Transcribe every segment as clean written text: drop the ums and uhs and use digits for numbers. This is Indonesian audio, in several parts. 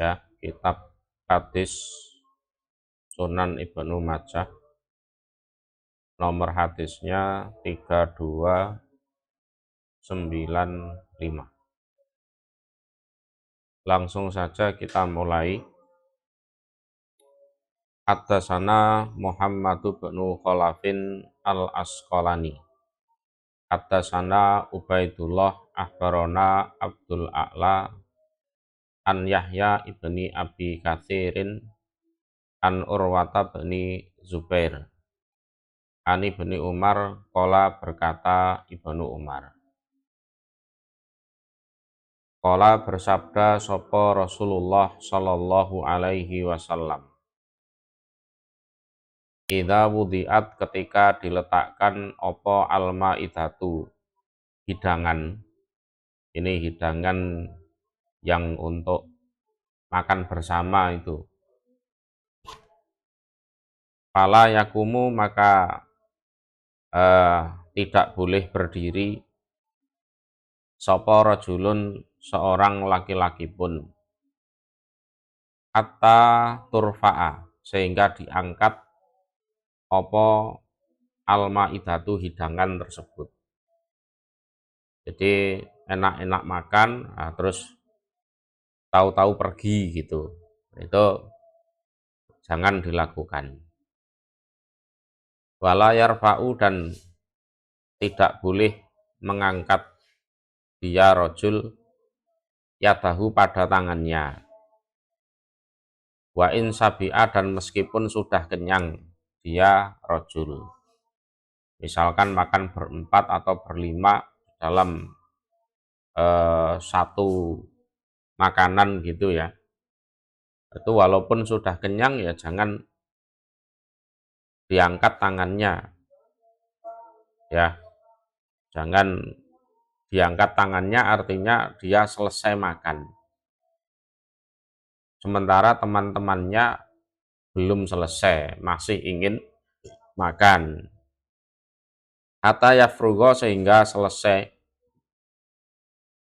ya, kitab hadis Sunan Ibnu Majah, nomor hadisnya 3295. Langsung saja kita mulai. Haddatsana Muhammad bin Khalafin al-Asqalani. Haddatsana Ubaidullah akhbarana Abdul A'la an Yahya ibni Abi Katsirin an Urwata bni Zubair an Ibni Umar qala berkata Ibnu Umar, qala bersabda sapa Rasulullah sallallahu alaihi wasallam, idza wudiat ketika diletakkan opo al-maidatu hidangan, ini hidangan yang untuk makan bersama itu, fala yakumu maka tidak boleh berdiri sapa rajulun seorang laki-laki pun, hatta turfa'a sehingga diangkat apa al-maidatu hidangan tersebut. Jadi enak-enak makan, terus tahu-tahu pergi gitu, itu jangan dilakukan. Wala yarfa'u dan tidak boleh mengangkat dia rojul yadahu pada tangannya, wa in sabi'a dan meskipun sudah kenyang dia rojul, misalkan makan berempat atau berlima dalam satu makanan gitu ya, itu walaupun sudah kenyang ya jangan diangkat tangannya ya, jangan diangkat tangannya, artinya dia selesai makan sementara teman-temannya belum selesai, masih ingin makan. Hatta yafrugo sehingga selesai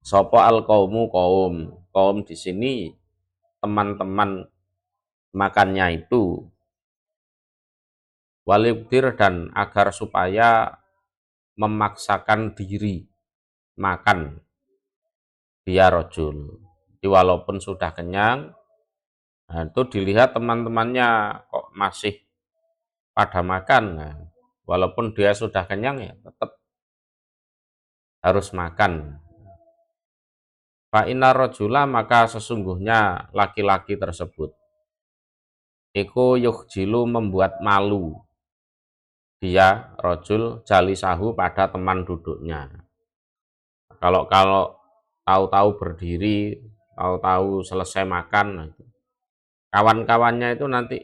sopo al qaumu kaum di sini teman-teman makannya itu, walibdir dan agar supaya memaksakan diri makan dia rojul. Jadi walaupun sudah kenyang, nah itu dilihat teman-temannya kok masih pada makan, nah, walaupun dia sudah kenyang ya tetap harus makan. Fa inna rajula maka sesungguhnya laki-laki tersebut iku yukhjilu membuat malu dia rojul jalisahu pada teman duduknya. Kalau tahu-tahu berdiri, tahu-tahu selesai makan, nah, kawan-kawannya itu nanti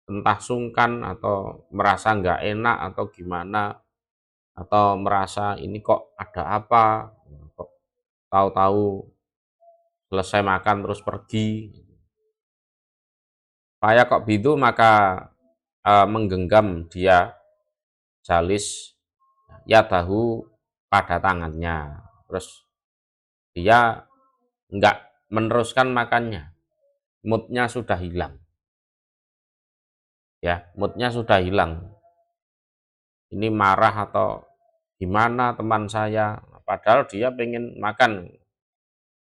entah sungkan atau merasa nggak enak atau gimana, atau merasa ini kok ada apa, kok tahu-tahu selesai makan terus pergi. Saya kok bidu maka menggenggam dia jalis yadahu pada tangannya, terus dia enggak meneruskan makannya, moodnya sudah hilang ya, moodnya sudah hilang, ini marah atau gimana teman saya, padahal dia pengen makan,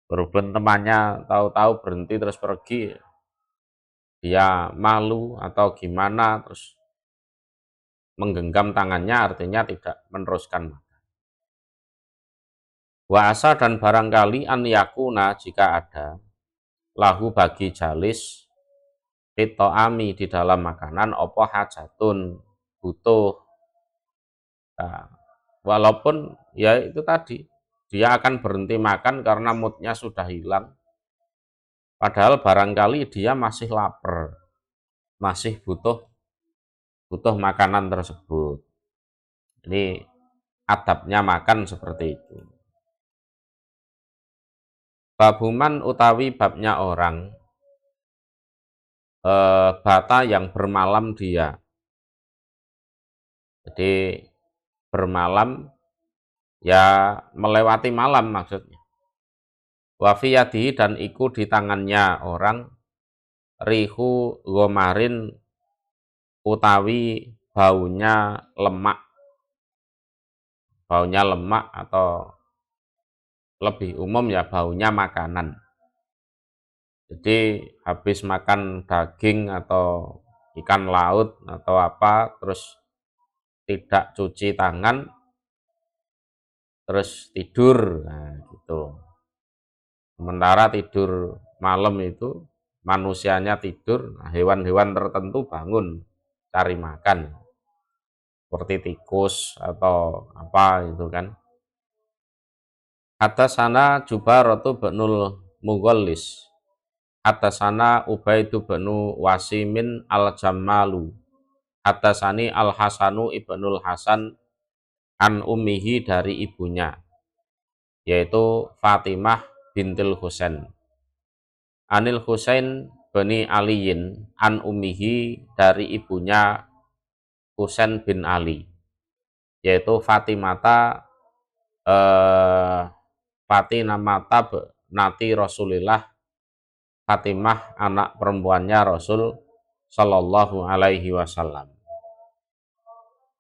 berhubung temannya tahu-tahu berhenti terus pergi, dia malu atau gimana, terus menggenggam tangannya, artinya tidak meneruskan makan. Wa asa dan barangkali an yakuna jika ada lahu bagi jalis fitoami di dalam makanan opo hajatun butuh, nah, walaupun ya itu tadi dia akan berhenti makan karena moodnya sudah hilang, padahal barangkali dia masih lapar, masih butuh makanan tersebut. Ini adabnya makan seperti itu. Babuman utawi babnya orang bata yang bermalam dia. Jadi bermalam ya melewati malam maksudnya. Wa fi yadihi dan iku di tangannya orang rihu gomarin utawi baunya lemak atau lebih umum ya baunya makanan. Jadi habis makan daging atau ikan laut atau apa terus tidak cuci tangan terus tidur, nah gitu. Sementara tidur malam itu manusianya tidur, nah, hewan-hewan tertentu bangun cari makan seperti tikus atau apa itu kan. Hadasana Jubaratu binul Mughallis. Hadasana Ubaidu binu Wasimin al-Jammalu. Hadasani al-Hasanu ibnul Hasan an ummihi dari ibunya, yaitu Fatimah bintil Husain. Anil Husain bani Aliyin an ummihi dari ibunya Husain bin Ali, yaitu Fatimata nati Rasulillah, Fatimah anak perempuannya Rasul Shallallahu alaihi wasallam.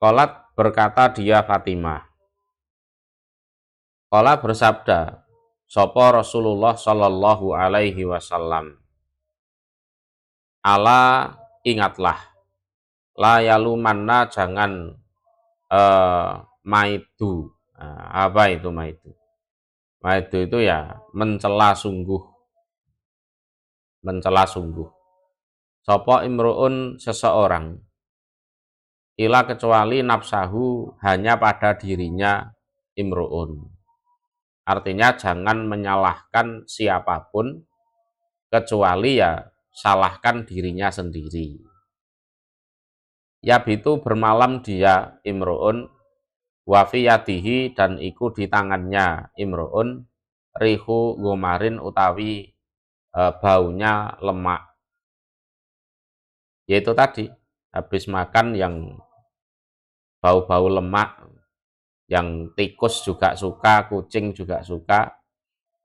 Qalat berkata dia Fatimah. Qala bersabda sapa Rasulullah Shallallahu alaihi wasallam. Ala ingatlah, la yalumanna jangan maidu. Nah, apa itu maidu? Maidu itu ya mencela sungguh. Sapa imruun seseorang, ila kecuali nafsahu hanya pada dirinya imruun. Artinya jangan menyalahkan siapapun kecuali ya salahkan dirinya sendiri. Yabitu bermalam dia imruun wa fi yadihi dan iku di tangannya imruun rihu gomarin utawi baunya lemak. Yaitu tadi habis makan yang bau-bau lemak, yang tikus juga suka, kucing juga suka.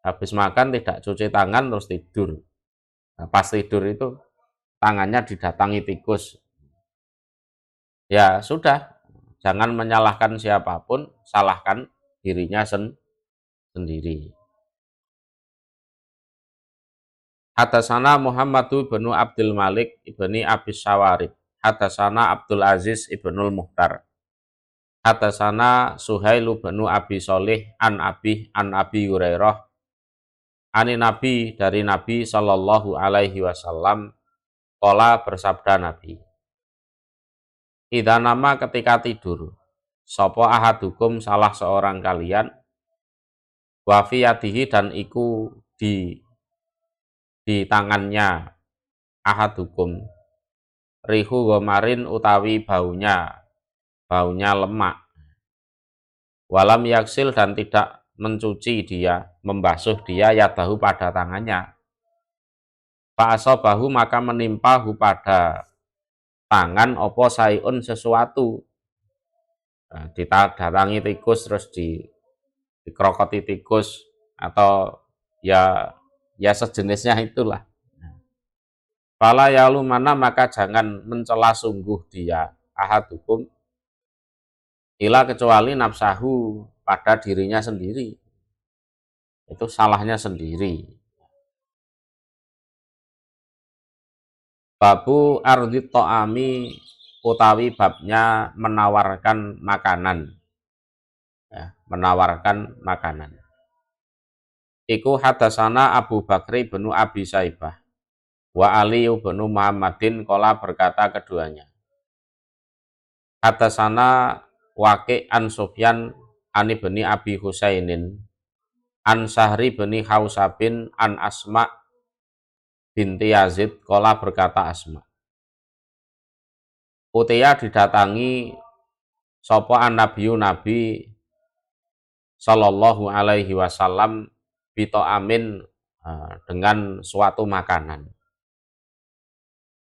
Habis makan tidak cuci tangan terus tidur. Nah, pas tidur itu tangannya didatangi tikus. Ya sudah, jangan menyalahkan siapapun, salahkan dirinya sendiri. Hadasana Muhammadu ibnu Abdul Malik ibni Abi Sawarid. Hadasana Abdul Aziz ibnul Muhtar. Hadasana Suhailu ibnu Abi Solih an Abi Hurairah. Ani Nabi dari Nabi Sallallahu alaihi wasallam. Qala bersabda Nabi. Idza nama ketika tidur, sapa ahadukum salah seorang kalian, wa fi yadihi dan iku di tangannya ahadukum rihu gomarin utawi baunya lemak, walam yaksil dan tidak mencuci dia, membasuh dia yadahu pada tangannya, fa'asabahu maka menimpahu pada tangan opo sayun sesuatu. Nah, didatangi tikus terus dikrokoti tikus atau ya sejenisnya itulah. Fala yalumana maka jangan mencela sungguh dia ahadukum ila kecuali nafsahu pada dirinya sendiri. Itu salahnya sendiri. Babu ardit to'ami utawi babnya menawarkan makanan. Ya, menawarkan makanan. Iku hadasana Abu Bakri bin Abi Saibah wa Ali bin Muhammadin qala berkata keduanya. Hadasana Waqi' an Sufyan an ibni Abi Husainin an Sahri bin Hausabin an Asma binti Yazid qala berkata Asma. Utiya didatangi sapa an-nabiyyu Nabi Sallallahu alaihi wasallam bito amin dengan suatu makanan.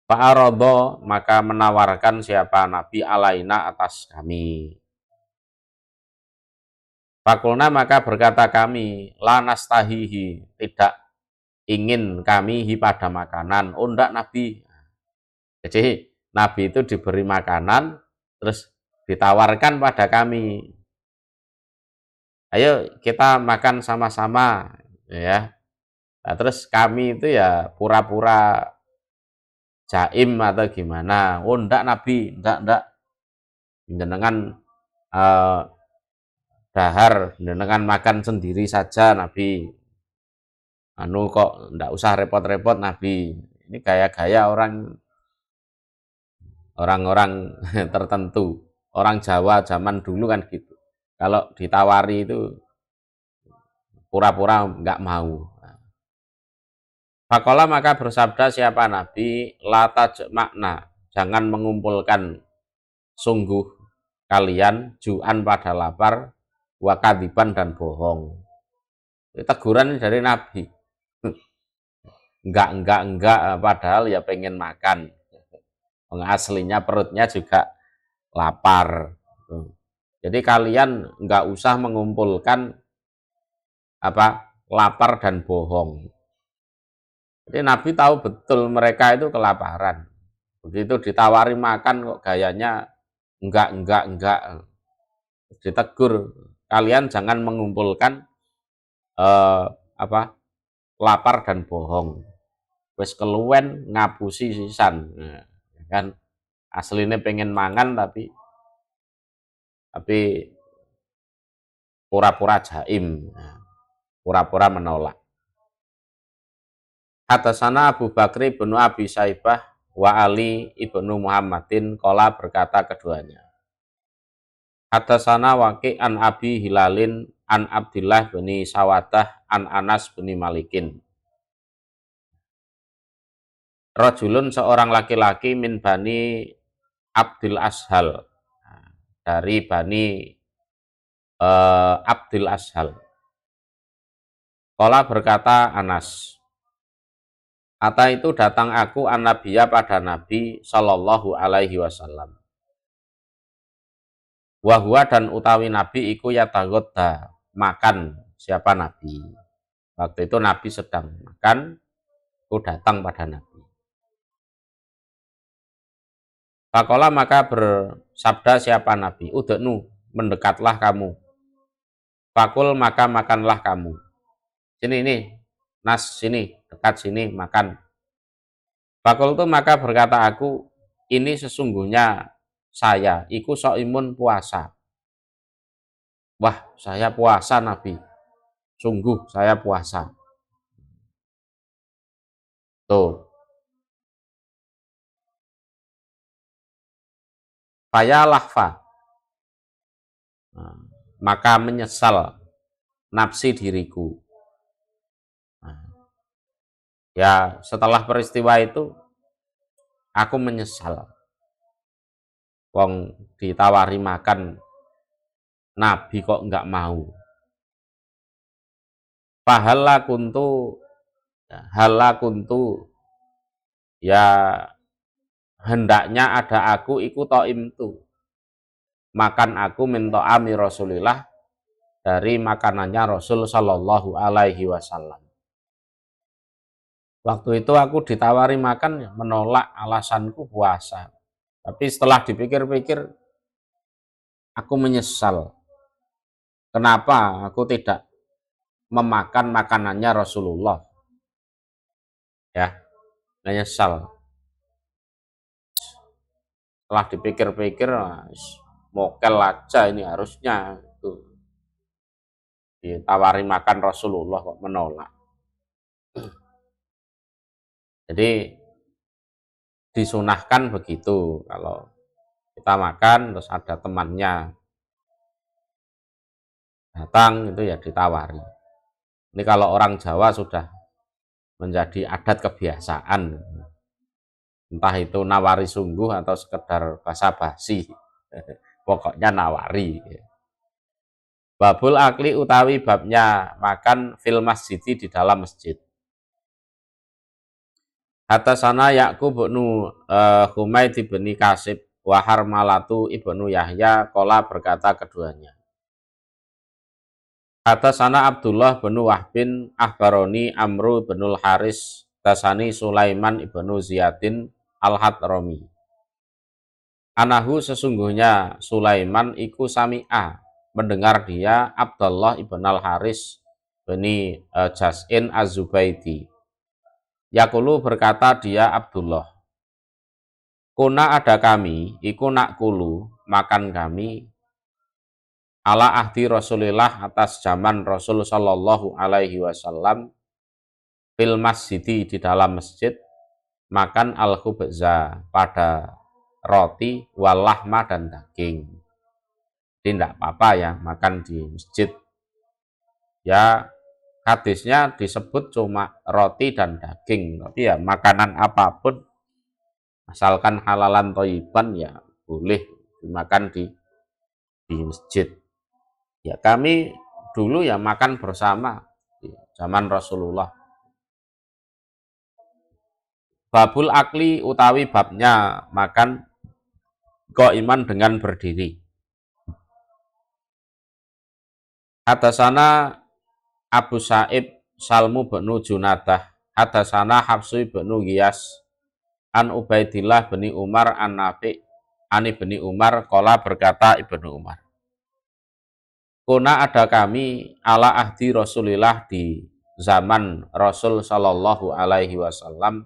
Fa'aradha maka menawarkan siapa Nabi alaina atas kami. Fakulna maka berkata kami, la nastahihi, tidak ingin kami pada makanan. Oh enggak Nabi. Jadi Nabi itu diberi makanan, terus ditawarkan pada kami. Ayo kita makan sama-sama, ya. Nah, terus kami itu ya pura-pura jaim atau gimana. Oh enggak Nabi, enggak. Jenengan eh, dahar, jenengan makan sendiri saja Nabi. Anu kok enggak usah repot-repot Nabi. Ini gaya-gaya orang-orang tertentu. Orang Jawa zaman dulu kan gitu. Kalau ditawari itu pura-pura enggak mau. Fakola maka bersabda siapa Nabi, la tajma'na, jangan mengumpulkan sungguh kalian ju'an pada lapar, wakadiban dan bohong. Itu teguran dari Nabi. Enggak, padahal ya pengen makan. Aslinya perutnya juga lapar. Jadi kalian enggak usah mengumpulkan lapar dan bohong. Jadi Nabi tahu betul mereka itu kelaparan. Begitu ditawari makan kok gayanya enggak. Ditegur, kalian jangan mengumpulkan lapar dan bohong. Wis keluwen ngapusi sisan. Nah, kan aslinya pengen mangan tapi pura-pura jaim. Pura-pura menolak. Hadasana Abu Bakri bin Abi Saibah wa Ali ibnu Muhammadin kola berkata keduanya. Hadasana Waqi an Abi Hilalin an Abdillah bin Sawadah an Anas bin Malikin. Rajulun seorang laki-laki min Bani Abdil Ashal, dari Bani Abdil Ashal. Kola berkata Anas, Ata itu datang aku an-Nabiya pada Nabi Sallallahu Alaihi Wasallam. Wahwa dan utawi Nabi iku yatagodda, makan siapa Nabi. Waktu itu Nabi sedang makan, aku datang pada Nabi. Fakola maka bersabda siapa Nabi, udeknu, mendekatlah kamu. Fakul maka makanlah kamu. Sini ini, Nas sini, dekat sini, makan. Fakul itu maka berkata aku, ini sesungguhnya saya, iku so'imun puasa. Wah, saya puasa Nabi. Sungguh saya puasa. Tuh. Faya lahfa. Nah, maka menyesal nafsi diriku. Nah, ya setelah peristiwa itu aku menyesal. Wong ditawari makan Nabi kok enggak mau. Pahala kuntu ya hendaknya ada aku ikut to'im tu. Makan aku min to'ami Rasulillah, dari makanannya Rasul Sallallahu Alaihi Wasallam. Waktu itu aku ditawari makan, menolak, alasanku puasa. Tapi setelah dipikir-pikir, aku menyesal. Kenapa aku tidak memakan makanannya Rasulullah? Ya, menyesal. Setelah dipikir-pikir, mokel aja ini harusnya itu ditawari makan Rasulullah kok menolak. Jadi disunahkan begitu, kalau kita makan terus ada temannya datang itu ya ditawari. Ini kalau orang Jawa sudah menjadi adat kebiasaan, entah itu nawari sungguh atau sekedar basa-basi, pokoknya nawari. Babul akli utawi babnya makan fil masjidi di dalam masjid. Hatasana Ya'qub ibnu Humaid ibn Kasib wa Harmalatu ibnu Yahya kola berkata keduanya. Hadatsana Abdullah bin Wahbin akhbaroni Amru binul Haris tasani Sulaiman ibnu Ziyadin al-Hadrami. Anahu sesungguhnya Sulaiman iku sami'a mendengar dia Abdullah ibn al-Haris bin Jas'in az-Zubaidi. Yaqulu berkata dia Abdullah, kuna ada kami, iku nakulu, makan kami, ala ahdi Rasulillah atas zaman Rasul sallallahu alaihi wasallam, fil masjidi di dalam masjid, makan al-khubza pada roti, walahma dan daging. Jadi tidak apa-apa ya makan di masjid. Ya hadisnya disebut cuma roti dan daging, tapi ya makanan apapun asalkan halalan thayyiban ya boleh dimakan di masjid. Ya kami dulu ya makan bersama di zaman Rasulullah. Babul akli utawi babnya makan qaiman dengan berdiri. Hadatsana Abu Sa'ib Salmu bin Junadah, hadatsana Hafsu bin Giyas an Ubaidillah bin Umar an Nafi an Ibni Umar qala berkata Ibnu Umar. Kuna ada kami ala ahdi Rasulillah di zaman Rasul sallallahu alaihi wasallam,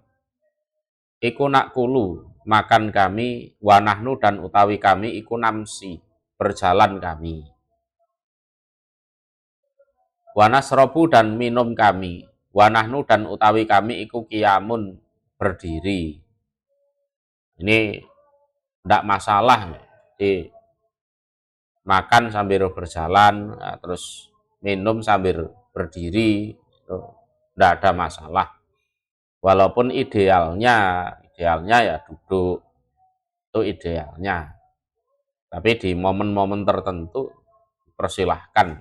iku nakulu makan kami, wanahnu dan utawi kami iku namsi berjalan kami, wanasrobu dan minum kami, wanahnu dan utawi kami iku kiamun berdiri. Ini tidak masalah di makan sambil berjalan, terus minum sambil berdiri, itu tidak ada masalah. Walaupun idealnya ya duduk, itu idealnya. Tapi di momen-momen tertentu persilahkan,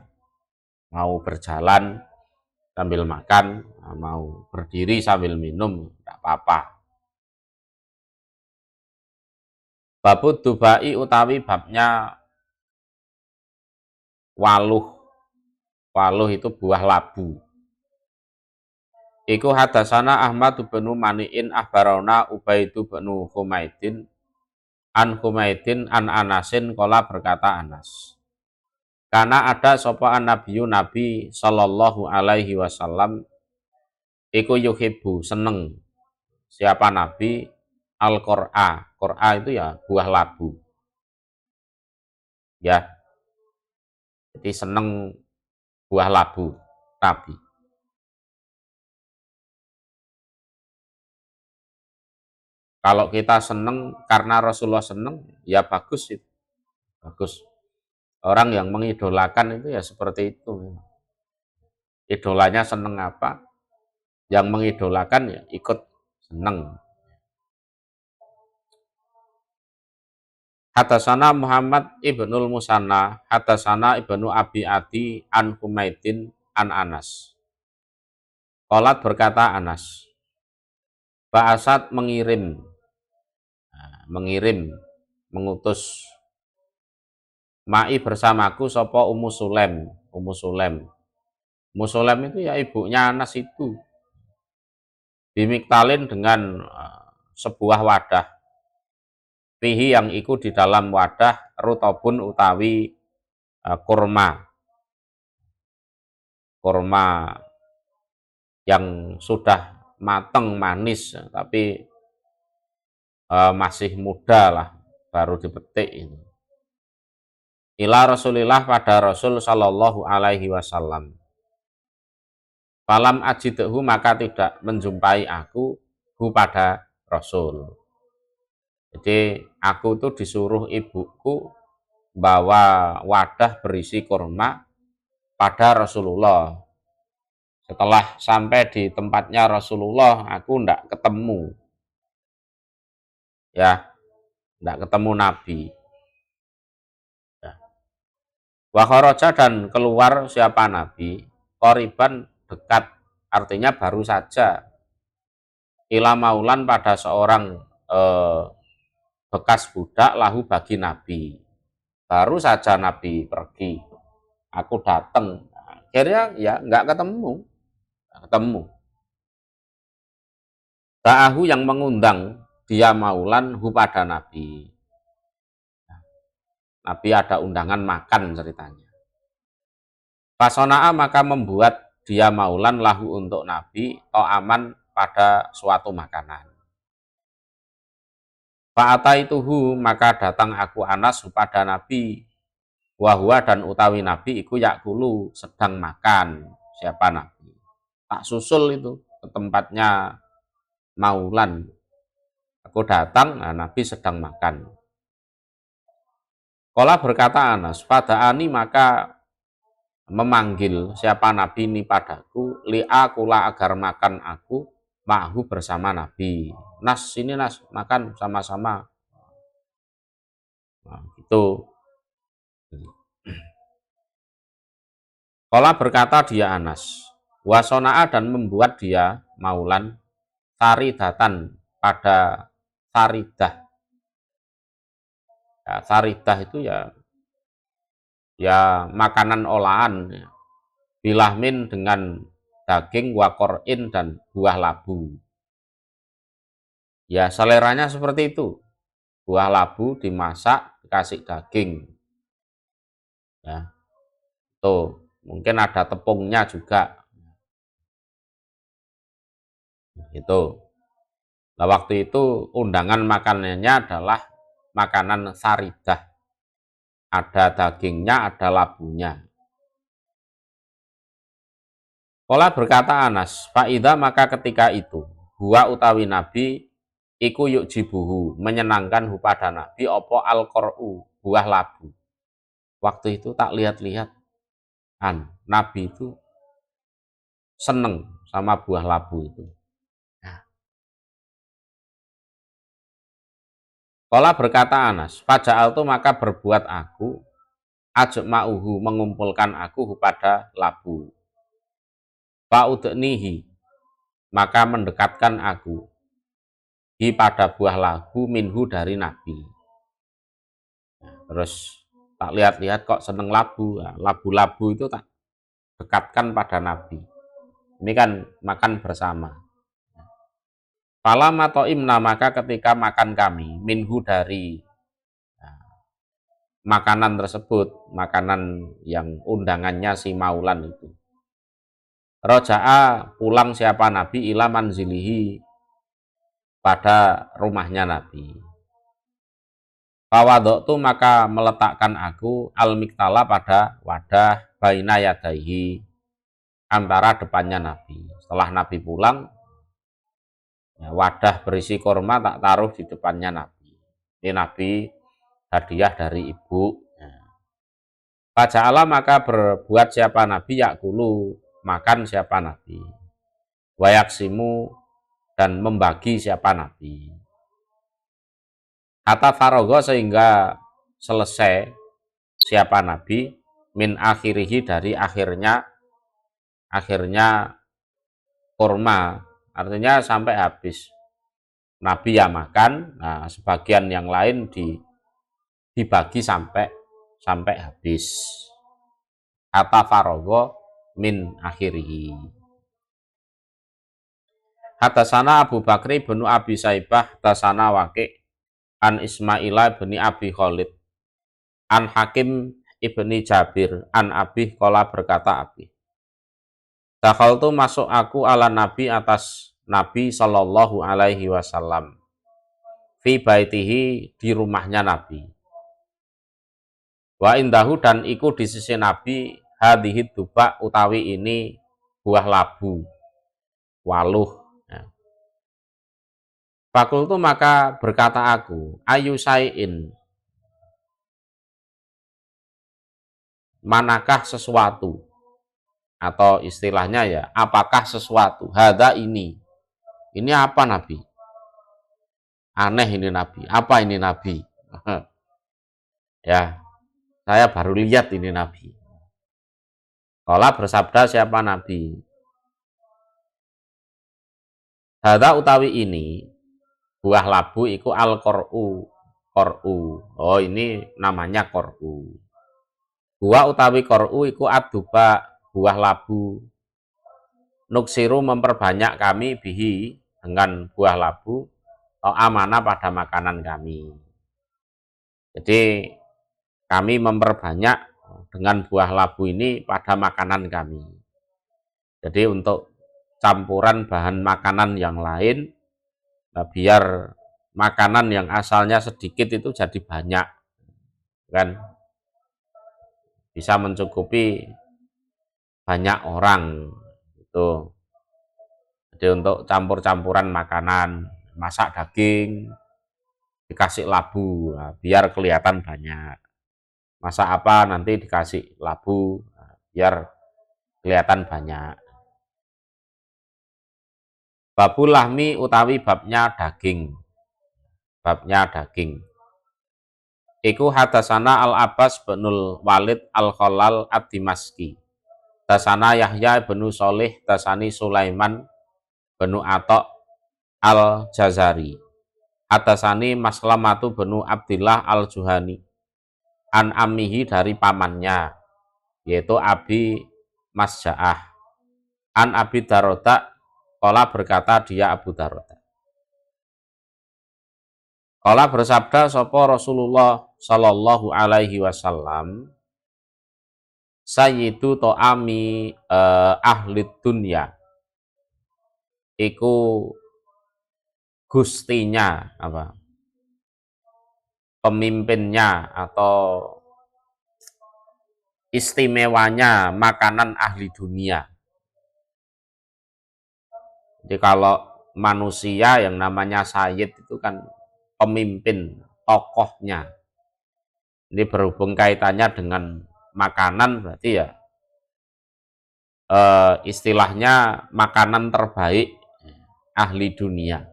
mau berjalan sambil makan, mau berdiri sambil minum, tidak apa-apa. Babud dubai utawi babnya waluh. Waluh itu buah labu. Iku hadatsana Ahmad bin Mani'in akhbarana Ubaidu bin Humaidin an Humaidin an Anasin qala berkata Anas. Karena ada sapa nabiyu Nabi sallallahu alaihi wasallam iku yuhibbu seneng siapa Nabi al-qur'a. Qur'a itu ya buah labu. Ya. Jadi seneng buah labu Nabi. Kalau kita seneng karena Rasulullah seneng, ya bagus itu. Bagus. Orang yang mengidolakan itu ya seperti itu. Idolanya seneng apa? Yang mengidolakan ya ikut seneng. Hadatsana Muhammad ibnul Musanna, hadatsana ibnu Abi Adi an Humaidin an Anas. Qalat berkata Anas, Ba'asat mengirim, mengutus ma'i bersamaku sapa Ummu Sulaim. Ummu Sulaim itu ya ibunya Anas itu. Bimiktalin dengan sebuah wadah. Fihi yang ikut di dalam wadah rutobun utawi kurma yang sudah mateng manis tapi masih muda lah, baru dipetik ini. Ila Rasulillah pada Rasul sallallahu alaihi wasallam. Falam ajidhu maka tidak menjumpai aku hu pada Rasul. Jadi aku tuh disuruh ibuku bawa wadah berisi kurma pada Rasulullah. Setelah sampai di tempatnya Rasulullah, aku tidak ketemu. Ya, tidak ketemu Nabi. Ya. Wa kharaja dan keluar siapa Nabi? Qoriban dekat, artinya baru saja. Ila maulan pada seorang bekas budak lahu bagi Nabi. Baru saja Nabi pergi, aku datang. Akhirnya ya nggak ketemu. Ta'ahu yang mengundang dia Maulan hu pada Nabi. Nabi ada undangan makan ceritanya. Fasona'a maka membuat dia Maulan lahu untuk Nabi aman pada suatu makanan. Fa'ataituhu maka datang aku Anas pada Nabi. Wahwa dan utawi Nabi iku yakulu sedang makan. Siapa Nabi? Tak susul itu ke tempatnya Maulan. Aku datang, nah Nabi sedang makan. Kala berkata Anas, pada ani maka memanggil siapa Nabi ini padaku, li'a kula agar makan aku, ma'hu bersama Nabi. Nas, sini Nas, makan sama-sama. Nah, gitu. Kala berkata dia Anas, wasona'a dan membuat dia Maulan saridatan pada saridah. Ya, saridah itu ya makanan olahan. Ya. Bilahmin dengan daging wakorin dan buah labu. Ya seleranya seperti itu. Buah labu dimasak, dikasih daging. Ya. Tuh, mungkin ada tepungnya juga. Itu. Nah, waktu itu undangan makanannya adalah makanan saridah. Ada dagingnya, ada labunya. Kala berkata Anas, Fa'idha maka ketika itu, huwa utawi Nabi, iku yuk jibuhu, menyenangkan hu pada Nabi, opo al-qor'u, buah labu. Waktu itu tak lihat-lihat, Nabi itu seneng sama buah labu itu. Kala berkata Anas, Faja'al tu maka berbuat aku, ajma'uhu mengumpulkan aku pada labu. Fa'udnihi, maka mendekatkan aku, hi pada buah labu minhu dari Nabi. Terus tak lihat-lihat kok seneng labu, labu-labu itu tak dekatkan pada Nabi. Ini kan makan bersama. Fala matoimna maka ketika makan kami minhu dari makanan tersebut, makanan yang undangannya si Maulan itu. Roja'a pulang siapa Nabi ila manzilihi pada rumahnya Nabi. Fawadoktu maka meletakkan aku al-miktala pada wadah baina yadaihi antara depannya Nabi. Setelah Nabi pulang, wadah berisi korma tak taruh di depannya Nabi. Ini Nabi hadiah dari ibu. Faja'ala maka berbuat siapa Nabi yakulu makan siapa Nabi. Wayaksimu dan membagi siapa Nabi. Kata farogo sehingga selesai siapa Nabi min akhirihi dari akhirnya korma. Artinya sampai habis. Nabi ya makan, nah sebagian yang lain dibagi sampai habis. Kata farogo min akhirihi. Hatasana Abu Bakri bin Abi Saibah, hatasana Waqi' an Ismaila bin Abi Khalid, an Hakim ibni Jabir, an Abi qala berkata Abi. Dakhaltu masuk aku ala Nabi atas Nabi sallallahu alaihi wasallam. Fi baitihi di rumahnya Nabi. Wa indahu dan iku di sisi Nabi hadhihi duba utawi ini buah labu. Waluh. Ya. Fakultu maka berkata aku, ayu sayin. Manakah sesuatu? Atau istilahnya ya, apakah sesuatu? Hada ini apa Nabi? Aneh ini Nabi. Apa ini Nabi? Ya, saya baru lihat ini Nabi. Kala bersabda siapa Nabi? Hada utawi ini buah labu iku al-qor'u. Oh ini namanya qor'u. Buah utawi qor'u iku aduba buah labu. Nuksiru memperbanyak kami bihi dengan buah labu atau amanah pada makanan kami. Jadi kami memperbanyak dengan buah labu ini pada makanan kami. Jadi untuk campuran bahan makanan yang lain, biar makanan yang asalnya sedikit itu jadi banyak, kan bisa mencukupi banyak orang itu. Jadi untuk campur-campuran makanan, masak daging dikasih labu, nah, biar kelihatan banyak. Masak apa nanti dikasih labu, nah, biar kelihatan banyak. Babul lahmi utawi babnya daging. Babnya daging. Iku hadasana Al-Abbas binul Walid Al-Khalal Ad-Dimaski. Dasana Yahya bin Sholih, dasani Sulaiman bin Atok Al-Jazari. Hadasani Maslamatu bin Abdillah Al-Juhani. An ammihi dari pamannya, yaitu Abi Masja'ah. An Abi Daroda, qala berkata dia Abu Daroda. Qala bersabda sapa Rasulullah sallallahu alaihi wasallam, sayyidu to'ami ahli dunya, iku gustinya apa? Pemimpinnya atau istimewanya makanan ahli dunia. Jadi kalau manusia yang namanya sayyid itu kan pemimpin, tokohnya. Ini berhubung kaitannya dengan makanan, berarti ya istilahnya makanan terbaik ahli dunia.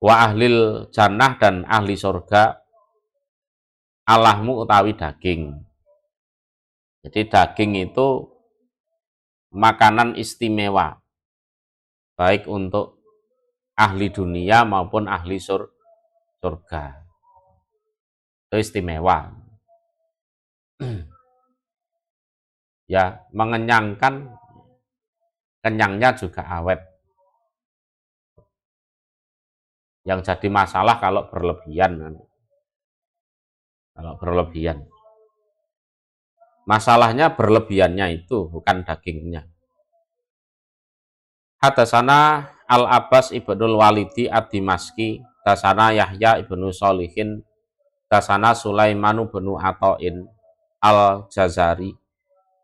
Wa ahlil jannah, dan ahli surga alahmu utawi daging. Jadi daging itu makanan istimewa, baik untuk ahli dunia maupun ahli surga. Itu istimewa. Ya, mengenyangkan, kenyangnya juga awet. Yang jadi masalah kalau berlebihan. Kalau berlebihan. Masalahnya berlebihannya itu, bukan dagingnya. Hadasana Al-Abbas ibnul Walidi Ad-Dimaski, dasana Yahya ibnu Sholihin, dasana Sulaimanu benu Ato'in Al-Jazari,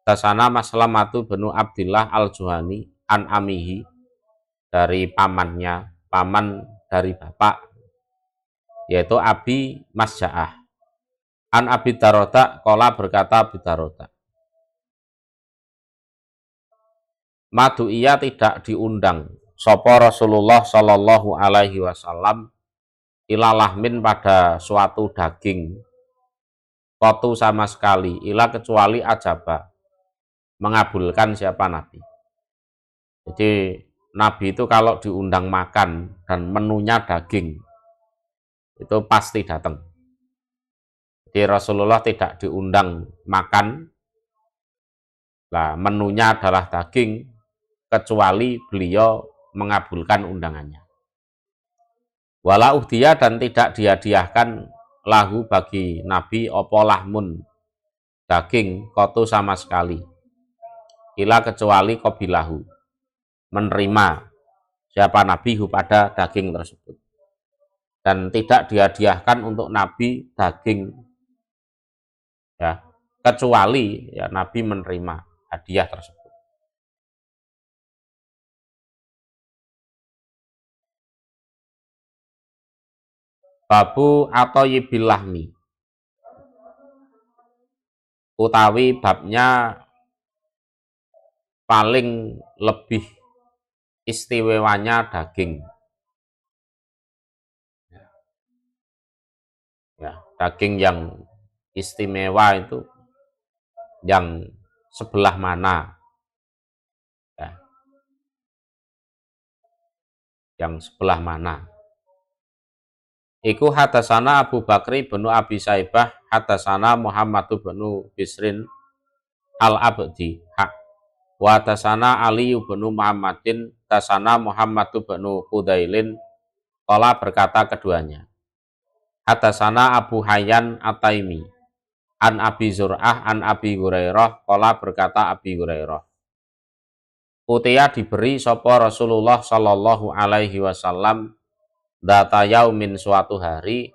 dasana Maslamatu benu Abdillah Al-Juhani, an amihi, dari pamannya, paman dari bapak, yaitu Abi Masja'ah. An Abi Daroda, qala berkata Abi Daroda, madu ia tidak diundang sapa Rasulullah sallallahu alaihi wasallam ilalahmin pada suatu daging, kotu sama sekali, ila kecuali ajaba, mengabulkan siapa Nabi. Jadi Nabi itu kalau diundang makan dan menunya daging, itu pasti datang. Jadi Rasulullah tidak diundang makan, lah menunya adalah daging, kecuali beliau mengabulkan undangannya. Wala uhdiyah, dan tidak dihadiahkan lahu bagi Nabi opo lahmun, daging, kotu sama sekali, ila kecuali qabilahu, menerima siapa Nabi pada daging tersebut. Dan tidak dihadiahkan untuk Nabi daging, ya, kecuali ya Nabi menerima hadiah tersebut. Babu atau yibilahmi, utawi babnya paling lebih istimewanya daging. Ya, daging yang istimewa itu yang sebelah mana? Ya, yang sebelah mana? Iku hadasana Abu Bakri bin Abi Saibah, hadasana Muhammad bin Bisrin, al-Abdi hak. Wa tasana Ali bin Muhammadin tasana Muhammad bin Fudailin qala berkata keduanya. Hatasana Abu Hayyan At-Taimi an Abi Zur'ah an Abi Hurairah qala berkata Abi Hurairah. Utia diberi sapa Rasulullah sallallahu alaihi wasallam data yaumin suatu hari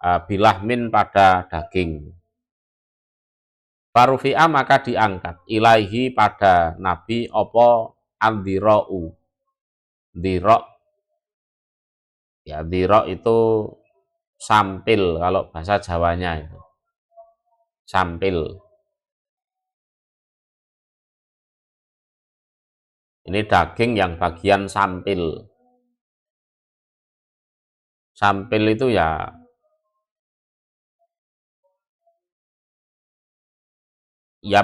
bilahmin pada daging. Farufi'a maka diangkat ilaihi pada Nabi opo andira'u. Dirok, ya dirok itu sampil kalau bahasa Jawanya itu. Sampil. Ini daging yang bagian sampil. Sampil itu ya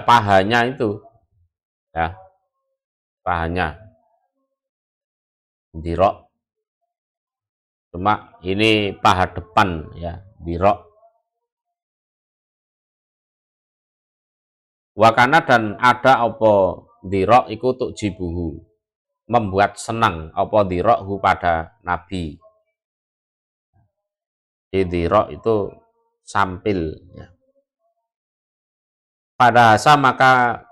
pahanya itu. Ya, pahanya. Dirok. Cuma ini paha depan ya, dirok. Wakana dan ada opo dirok iku tuk jibuhu. Membuat senang opo dirokhu pada Nabi. Dirok itu sampil ya. Pada bahasa maka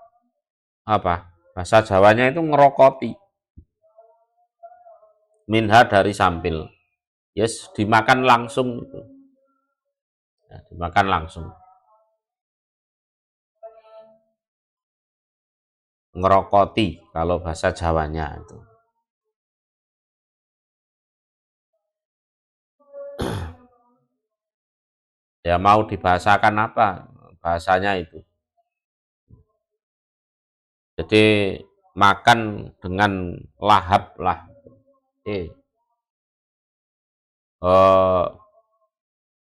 apa? Bahasa Jawanya itu ngerokoti. Minha dari sampil. Yes, dimakan langsung itu. Ya, dimakan langsung. Ngerokoti kalau bahasa Jawanya itu. Ya mau dibahasakan apa bahasanya itu. Jadi makan dengan lahap lah.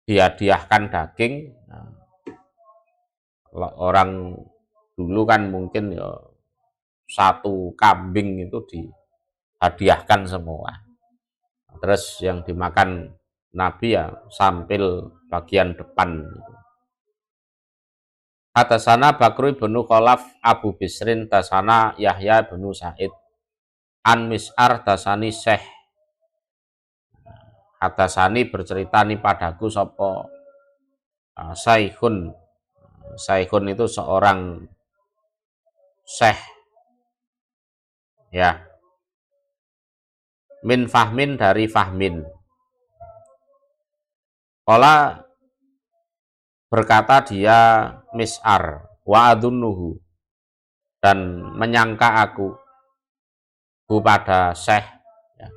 Dihadiahkan daging. Nah, orang dulu kan mungkin ya satu kambing itu dihadiahkan semua. Terus yang dimakan Nabi ya sampil bagian depan. Hatasana Bakru bin Khalaf Abu Bisrin tasana Yahya bin Sa'id an Mis'ar tasani Syekh. Hatasani bercerita nih padaku sopo Saikhun. Saikhun itu seorang syekh ya. Min fahmin dari fahmin. Qala berkata dia Mis'ar wa adunnuhu dan menyangka aku pada Syekh ya.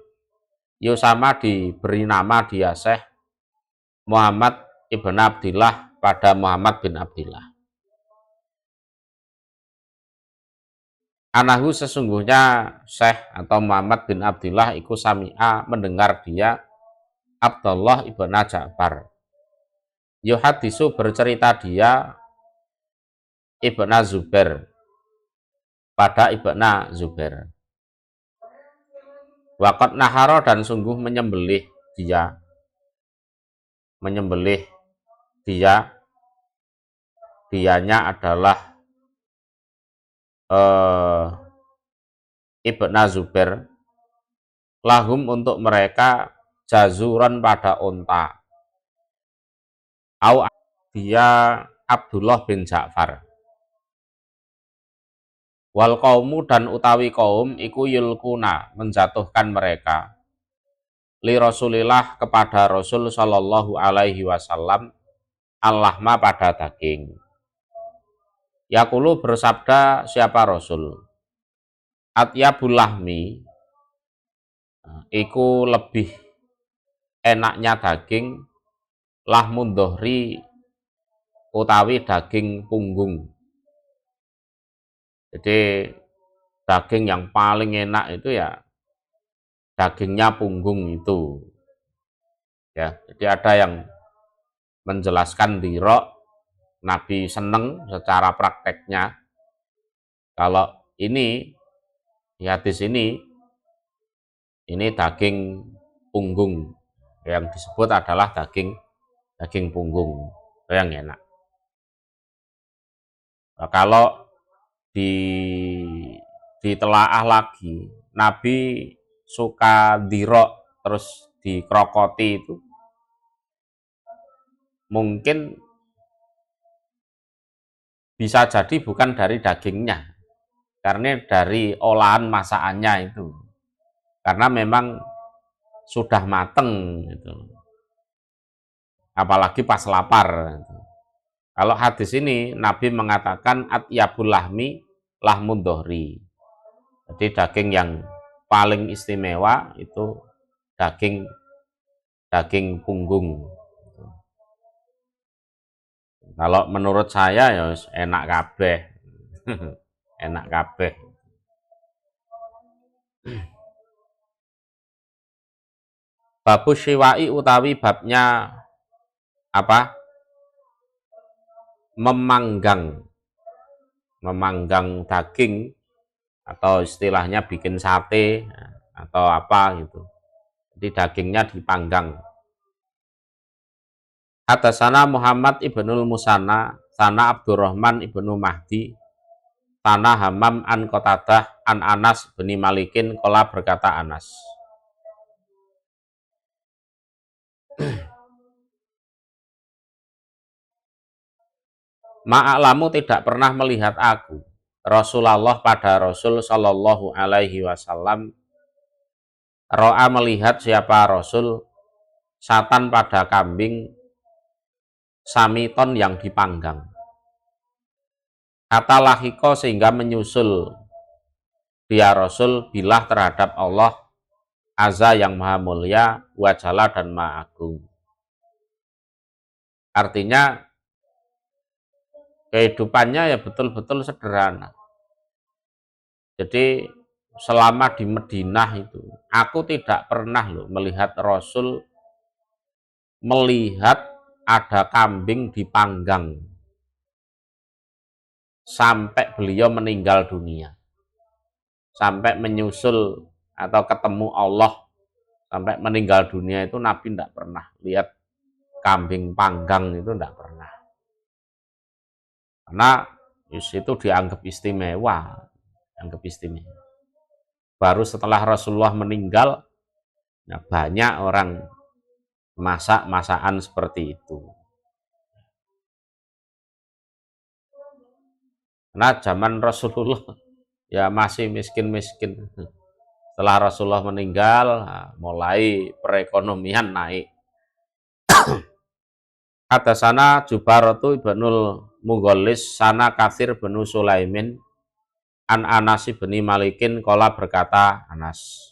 Yo sama diberi nama dia Syekh Muhammad ibn Abdillah pada Muhammad bin Abdillah. Anahu sesungguhnya Syekh atau Muhammad bin Abdillah iku sami'a mendengar dia Abdullah ibn Ja'far. Yuhadisu bercerita dia Ibn Zubair pada Ibn Zubair. Waqat naharo dan sungguh menyembelih dia dianya adalah Ibn Zubair lahum untuk mereka jazuran pada unta. Au dia Abdullah bin Ja'far. Wal kaumu dan utawi kaum iku yulkuna menjatuhkan mereka li Rasulillah kepada Rasul sallallahu alaihi wasallam al-lahma pada daging. Yaqulu bersabda siapa Rasul? Atyabul lahmi iku lebih enaknya daging lahmun dohri utawi daging punggung. Jadi daging yang paling enak itu ya dagingnya punggung itu. Ya, jadi ada yang menjelaskan dirok Nabi seneng secara prakteknya. Kalau ini di hadis ini daging punggung yang disebut adalah daging punggung yang enak. Nah, kalau di ditelaah lagi, Nabi suka dirok terus dikrokoti itu mungkin bisa jadi bukan dari dagingnya, karena dari olahan masakannya itu, karena memang sudah mateng gitu. Apalagi pas lapar gitu. Kalau hadis ini Nabi mengatakan atyabul lahmi lahmun dohri. Jadi daging yang paling istimewa itu daging punggung. Kalau menurut saya ya enak kabeh. Enak kabeh. Babu syiwa'i utawi babnya apa? Memanggang daging, atau istilahnya bikin sate atau apa gitu. Jadi dagingnya dipanggang. Hadasana Muhammad ibnul Musanna, sana Abdurrahman ibnu Mahdi, sana Hamam an Qatadah an Anas bin Malikin, qala berkata Anas. Ma'alamu tidak pernah melihat aku Rasulullah pada Rasul Shallallahu Alaihi Wasallam ro'a melihat siapa Rasul satan pada kambing samiton yang dipanggang, kata lahiko sehingga menyusul dia Rasul bilah terhadap Allah azza yang maha mulia wajalla dan maha agung. Artinya kehidupannya ya betul-betul sederhana. Jadi selama di Madinah itu aku tidak pernah loh melihat Rasul melihat ada kambing dipanggang sampai beliau meninggal dunia, sampai menyusul atau ketemu Allah sampai meninggal dunia itu Nabi tidak pernah lihat kambing panggang, itu tidak pernah. Karena itu dianggap istimewa, Baru setelah Rasulullah meninggal, ya banyak orang masakan seperti itu. Karena zaman Rasulullah ya masih miskin-miskin. Setelah Rasulullah meninggal, mulai perekonomian naik. Hadasana Jubaratu ibnul Mughallis sana Katsir bin Sulaimin an Anas bin Malikin qala berkata Anas,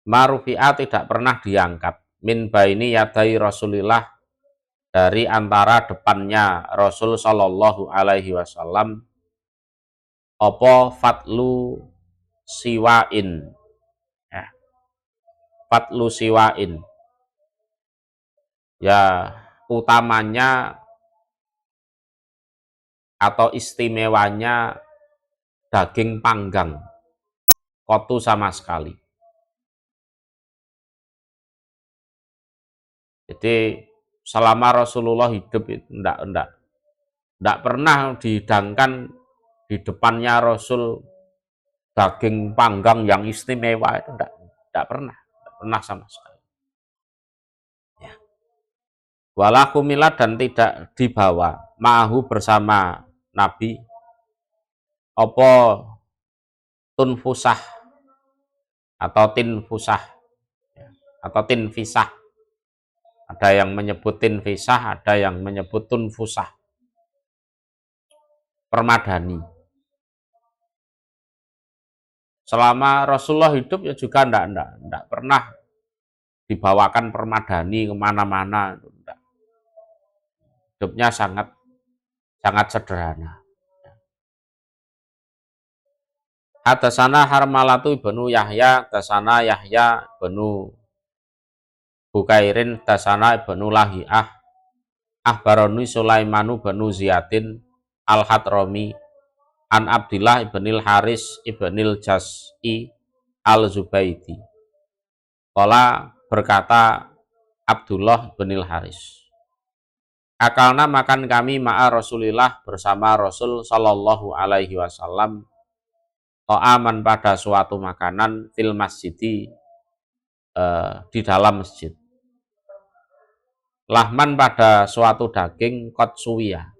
marufi'a tidak pernah diangkat min baini yadai Rasulillah dari antara depannya Rasul Shallallahu Alaihi Wasallam apa fatlu siwain, ya, fatlu siwain, ya utamanya atau istimewanya daging panggang, kotu sama sekali. Jadi selama Rasulullah hidup itu enggak pernah dihidangkan di depannya Rasul daging panggang yang istimewa, itu enggak pernah sama sekali. Ya. Wala kumilat dan tidak dibawa ma'ahu bersama Nabi apa tunfusah atau tinfusah atau tinfisah. Ada yang menyebut tinfisah, ada yang menyebut tunfusah. Permadani. Selama Rasulullah hidup ya juga enggak pernah dibawakan permadani kemana-mana. Hidupnya sangat sederhana. Hadasana Harmalatu ibnu Yahya, hadasana Yahya ibnu Bukairin, hadasana ibnu Lahiyah, ahbaroni Sulaimanu ibnu Ziyadin al-Hadrami an Abdillah ibnil Haris ibnil Jas'i al-Zubaidi. Qala berkata Abdullah ibnil Haris, Akalna makan kami ma'a Rasulillah bersama Rasul Sallallahu Alaihi Wasallam to'aman pada suatu makanan fil masjidi di dalam masjid. Lahman pada suatu daging kot suwiya,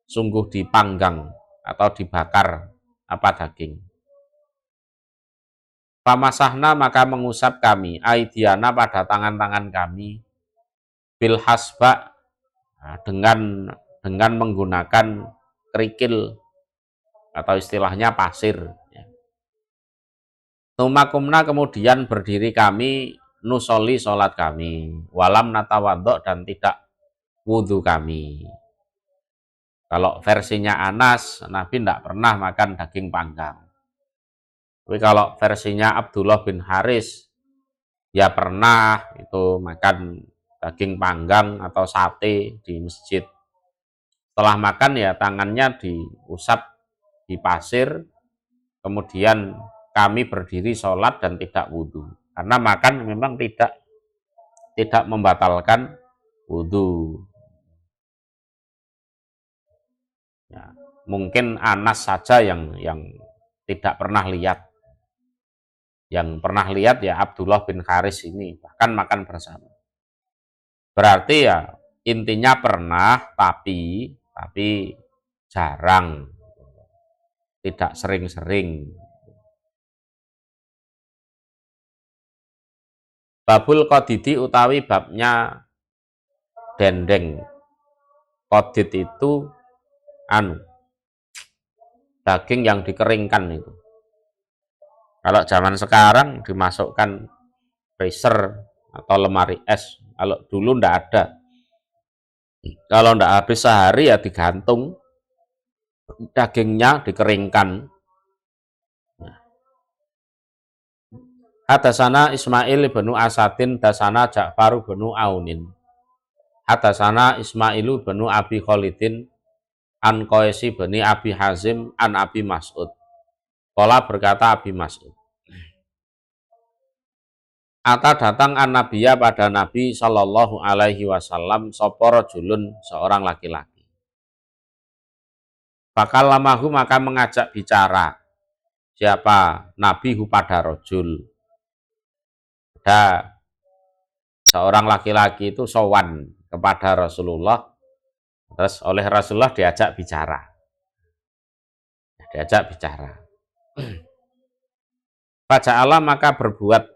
sungguh dipanggang atau dibakar apa daging. Pamasahna maka mengusap kami aidiana pada tangan-tangan kami bil hasba dengan menggunakan kerikil atau istilahnya pasir. Tumakumna kemudian berdiri kami nusoli sholat kami walam natawadok dan tidak wudhu kami. Kalau versinya Anas, Nabi tidak pernah makan daging panggang. Tapi kalau versinya Abdullah bin Haris, ya pernah itu makan daging panggang atau sate di masjid. Setelah makan ya tangannya diusap di pasir, kemudian kami berdiri sholat dan tidak wudhu. Karena makan memang tidak membatalkan wudhu. Ya, mungkin Anas saja yang tidak pernah lihat. Yang pernah lihat ya Abdullah bin Haris ini, bahkan makan bersama. Berarti ya intinya pernah, tapi jarang, tidak sering-sering. Babul qodidi utawi babnya dendeng. Qodid itu daging yang dikeringkan itu. Kalau zaman sekarang dimasukkan freezer atau lemari es. Kalau dulu ndak ada. Kalau ndak habis sehari ya digantung. Dagingnya dikeringkan. Hadasana Ismail bin Asadin dasana Ja'far bin Aunin. Hadasana Ismailu bin Abi Khalidin an Qaisi bin Abi Hazim an Abi Mas'ud. Qala berkata Abi Mas'ud. Ata datang an Nabiya pada Nabi Sallallahu Alaihi Wasallam sapa rajulun seorang laki-laki. Bakal lamahu maka mengajak bicara. Siapa? Nabi pada rajul. Ada seorang laki-laki itu sowan kepada Rasulullah. Terus oleh Rasulullah diajak bicara. Diajak bicara. Faja'ala maka berbuat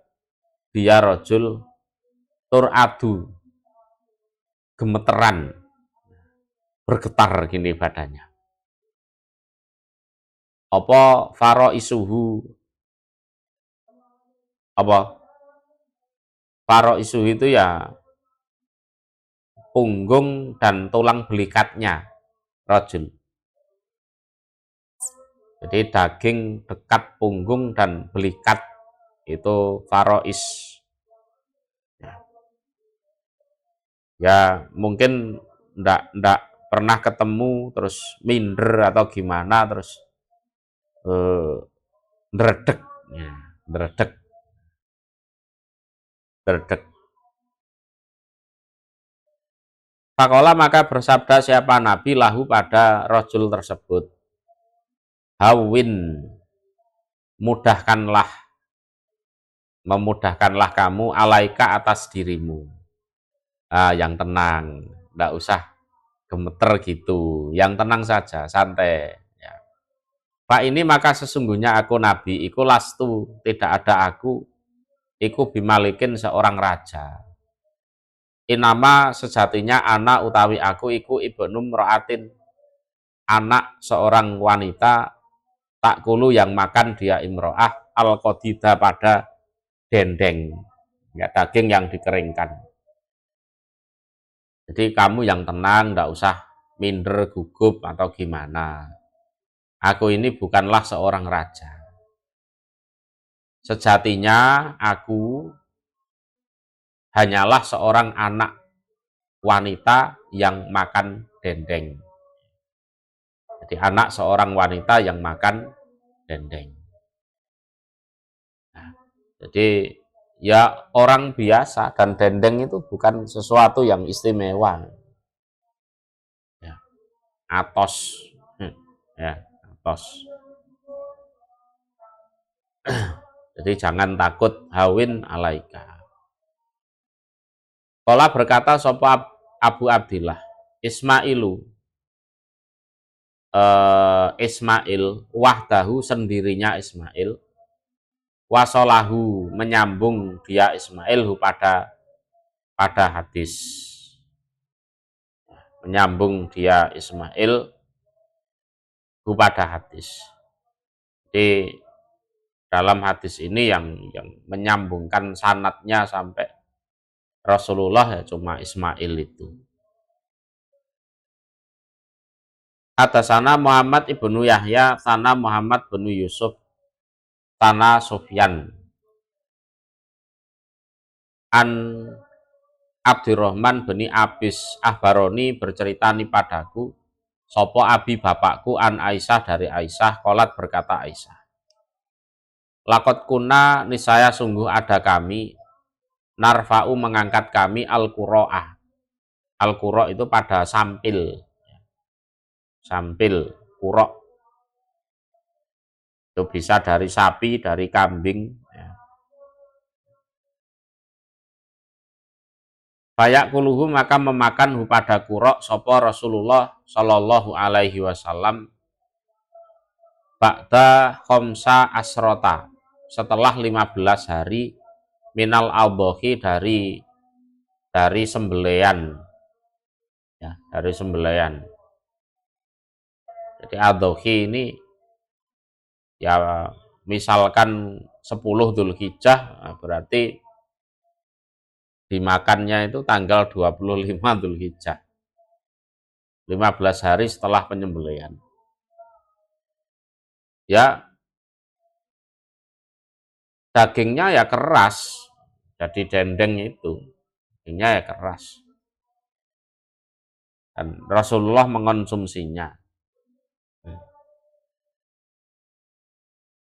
dia rojul tur'adu gemeteran, bergetar gini badannya. Apa faro isuhu, apa faro isuhu itu ya punggung dan tulang belikatnya rojul. Jadi daging dekat punggung dan belikat itu farois. Ya mungkin ndak pernah ketemu terus minder atau gimana terus ndredeg ya, ndredeg. Pakola maka bersabda siapa Nabi lahu pada rojul tersebut. Hawin, memudahkanlah kamu alaika atas dirimu. Yang tenang, ndak usah gemeter gitu, yang tenang saja, santai. Ya. Pak ini maka sesungguhnya aku Nabi, iku lastu, tidak ada aku, iku bimalikin seorang raja. Inama sejatinya anak utawi aku, iku ibnu mra'atin, anak seorang wanita, takulu yang makan dia imro'ah, al-qodida pada dendeng, ya, daging yang dikeringkan. Jadi kamu yang tenang, tidak usah minder, gugup, atau gimana. Aku ini bukanlah seorang raja. Sejatinya aku hanyalah seorang anak wanita yang makan dendeng. Jadi anak seorang wanita yang makan dendeng. Nah, jadi ya orang biasa, dan dendeng itu bukan sesuatu yang istimewa. atos. Ya, atos. Jadi jangan takut, hawin alaika. Kala berkata sapa Abu Abdillah, Ismailu, Ismail wahdahu sendirinya Ismail, wasolahu menyambung dia Ismail pada hadis, menyambung dia Ismail pada hadis. Jadi dalam hadis ini yang menyambungkan sanadnya sampai Rasulullah ya cuma Ismail itu. Hadasana Muhammad ibnu Yahya, sana Muhammad bin Yusuf, sana Sufyan, an Abdurrahman bin Abis Ahbaroni berceritani padaku, sopo abi bapakku an Aisyah dari Aisyah, kolat berkata Aisyah, lakot kuna nisaya sungguh ada kami, narfa'u mengangkat kami al-qura'ah. Al-qura' itu pada sampil, qura' itu bisa dari sapi, dari kambing. Bayak kuluhu maka memakan pada qura' sapa Rasulullah sallallahu alaihi wasallam ba'da khamsa asrota, setelah 15 hari minal adhohi dari sembelian, ya, dari sembelian. Jadi adhohi ini ya misalkan 10 Dzulhijjah, berarti dimakannya itu tanggal 25 Dzulhijjah, 15 hari setelah penyembelian. Ya, dagingnya ya keras, jadi dendeng itu, dagingnya ya keras. Dan Rasulullah mengonsumsinya.